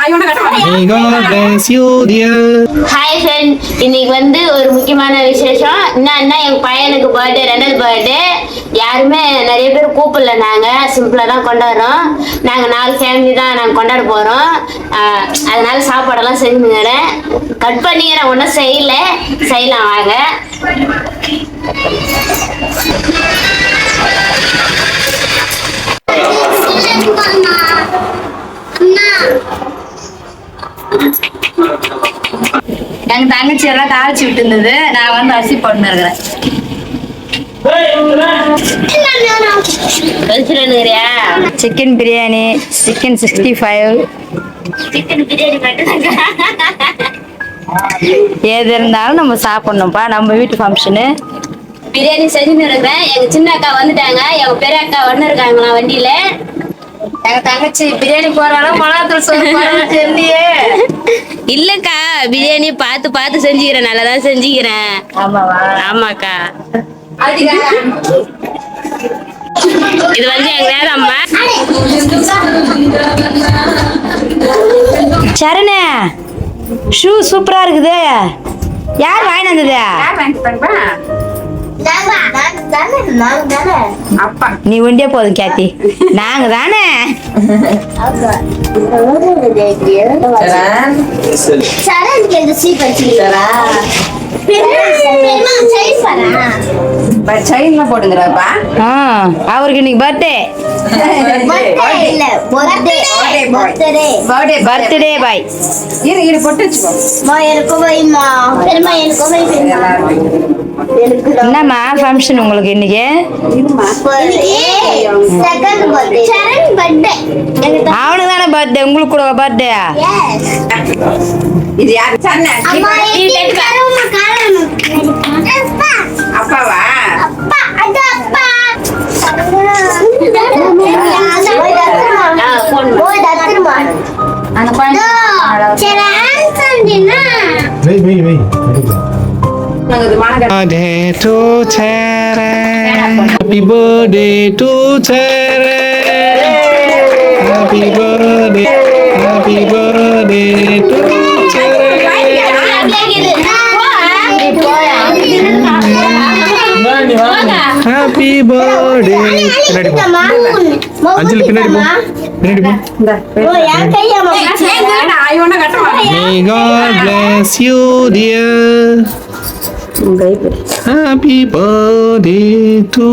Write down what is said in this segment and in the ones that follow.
Hi friend, இன்னைக்கு வந்து ஒரு முக்கியமான விசேஷம். என்னன்னா என் பையனுக்கு பர்த்டே, 2வது பர்த்டே. யாருமே நிறைய பேர் கூப்பிடல, நாங்க சிம்பிளா தான் கொண்டாடுறோம். நாங்க 4 ஃபேமிலி தான் நாங்க கொண்டாட போறோம். அதனால சாப்பாடெல்லாம் செஞ்சுக்கிறேன். கட் பண்ணிக்கிறேன், ஒன்றும் செய்யலாம் வாங்க. எங்க தங்கச்சி எல்லாம் தாளிச்சு விட்டு இருந்தது, நான் வந்து அரிசி போட்டு இருக்கிறேன். Chicken biryani, chicken 65, chicken biryani எது இருந்தாலும் நம்ம சாப்பிடணும்ப்பா. நம்ம வீட்டு ஃபங்க்ஷனு பிரியாணி செஞ்சுன்னு இருக்கிறேன். எங்க சின்ன அக்கா வந்துட்டாங்க, எங்க பெரிய அக்கா வந்து இருக்காங்களா வண்டியில. எங்க தங்கச்சி பிரியாணி போறாலும் மிளகாத்தூள் சொல்லி தெரியலையே. இல்லக்கா, பிரியாணி பார்த்து செஞ்சுக்கிறேன், நல்லாதான் செஞ்சுக்கிறேன். ஆமாக்கா. இது வந்து எங்க நேரம்மா சரணே, ஷூ சூப்பரா இருக்குது. யார் வாங்கிட்டு வந்தது? அப்பா, நீ ஒண்டியே போதும் கேத்தி, நாங்க தானே. அவருக்கு இன்னைக்கு பர்த்டே. Birthday boy. என்னம்மா ஃபங்க்ஷன் உங்களுக்கு இன்னைக்கு? அவனுக்கு தானே பர்த்டே, உங்களுக்கு கூட பர்த்டே. அப்பாவா? Birthday to Sharon. Happy birthday to Sharon. Happy birthday to Sharon. Happy birthday. Anjali பின்னாடி போ. May God bless you, dear. Happy birthday to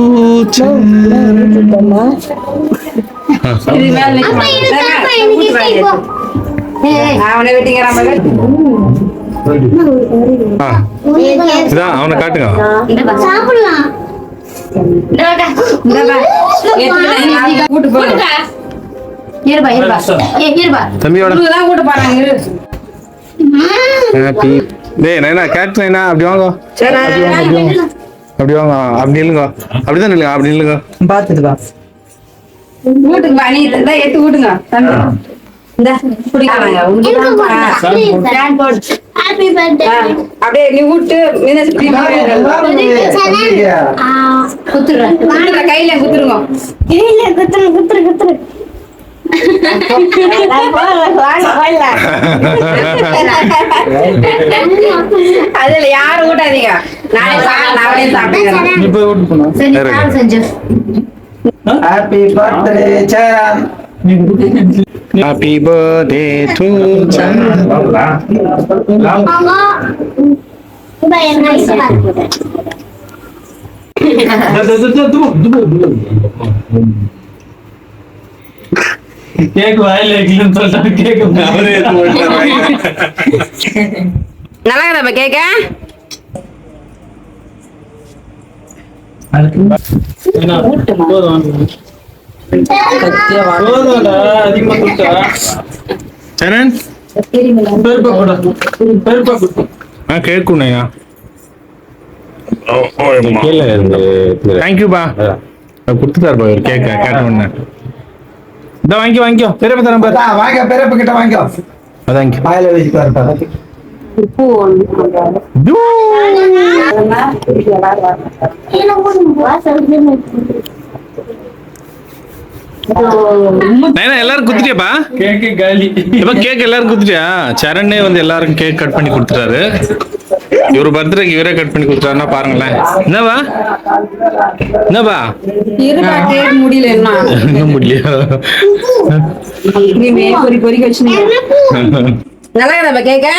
Sharon. அவனை காட்டுங்க. தம்பியோட ஹாப்பி டேய் நைனா கேட் நைனா அப்படி வாங்க. அப்படி வாங்க, அப்படி இல்லைங்க, அப்படிதான் இல்லைங்க, அப்படி இல்லைங்க. பாத்துட்டு வா வீட்டுக்கு வா. நீ இந்த எட்டு வீட்டுங்க தம்பி இந்த குடிக்கலாங்க. அப்படியே நீ விட்டு கையில குத்துருங்க. அதுல யாரும் விட்டாதீங்க. Happy birthday, Charan. Happy birthday to Charan. Cake வாயில வைக்கலன்னு சொல்லிட்டு கேக் அவரே நல்லா இருக்கா கேக்க? சரண் கேட்குண்ணா. தேங்க்யூபா, கொடுத்துட்டாருப்பா ஒரு கேக்க. கேட்ட இந்த வாங்கிக்கோ பெரியப்ப தரம் வாங்க, பெரியப்ப கிட்ட வாங்கிக்கோ. தேங்க்யூ. வாயில வச்சுக்காரு. நைனா எல்லாரும் குத்துட்டியாப்பா? கேக்கு காலி. இப்ப கேக் எல்லாரும் குத்துட்டியா? சரணே வந்து எல்லாருக்கும் கேக் கட் பண்ணி கொடுத்துட்டாரு. இவரு பர்த்டேக்கு இவரே கட் பண்ணி கொடுத்துட்டாருன்னா பாருங்களேன். என்னவா இருப்பா கேக் முடியல இன்னும் முடியலையா? நீ பொறிக்க வச்சு நல்லா இருக்கா கேக்க?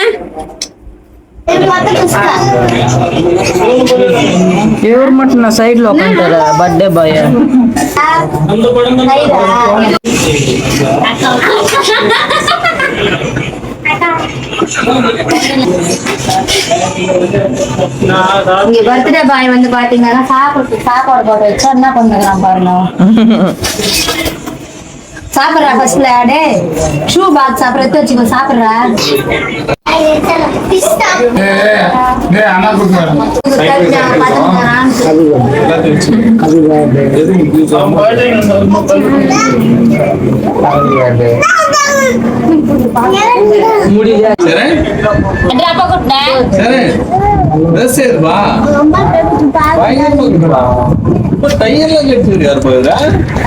இவர் மட்டும் நான் சைடுல உட்காந்துட்டாரு பர்த்டே பாய். இங்க பர்த்டே பாய் வந்து பாத்தீங்கன்னா சாப்பாடு போட்டு வச்சா என்ன பண்ணுறான் பாருங்க. சாப்பிடுறா ஃபர்ஸ்ட்ல டே ஷூ பாக்ஸ் அப்புறம் எடுத்து வச்சுக்கோ சாப்பிடுறா. அண்ணா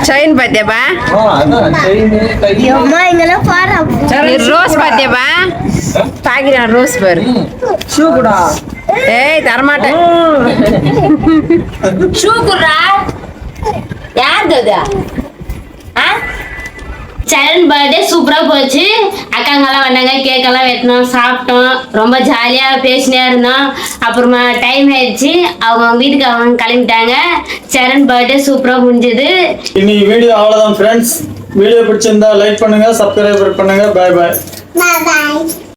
செயின் பாத்தியாப்பா? ரோஸ் பாத்தியாப்பா? பாக்கிறேன் ரோஸ் பேர் ஷூ கூட. ஏய் தரமாட்டேன். ஷூ குடுறா. யாருது? சரண் பர்த்டே சூப்பரா போச்சு. அக்காங்கெல்லாம் வந்தாங்க, கேக் எல்லாம் வெட்டினோம், சாப்பிட்டோம், ரொம்ப ஜாலியா பேசினே இருந்தோம். அப்புறமா டைம் ஆயிடுச்சு, அவங்க வீட்டுக்கு அவங்க கிளம்பிட்டாங்க. சரண் பர்த்டே சூப்பரா முடிஞ்சது. இன்னைக்கு வீடியோ அவ்வளவுதான் ஃப்ரெண்ட்ஸ். வீடியோ பிடிச்சிருந்தா லைக் பண்ணுங்க, சப்ஸ்கிரைப் பண்ணுங்க. பாய் பாய்.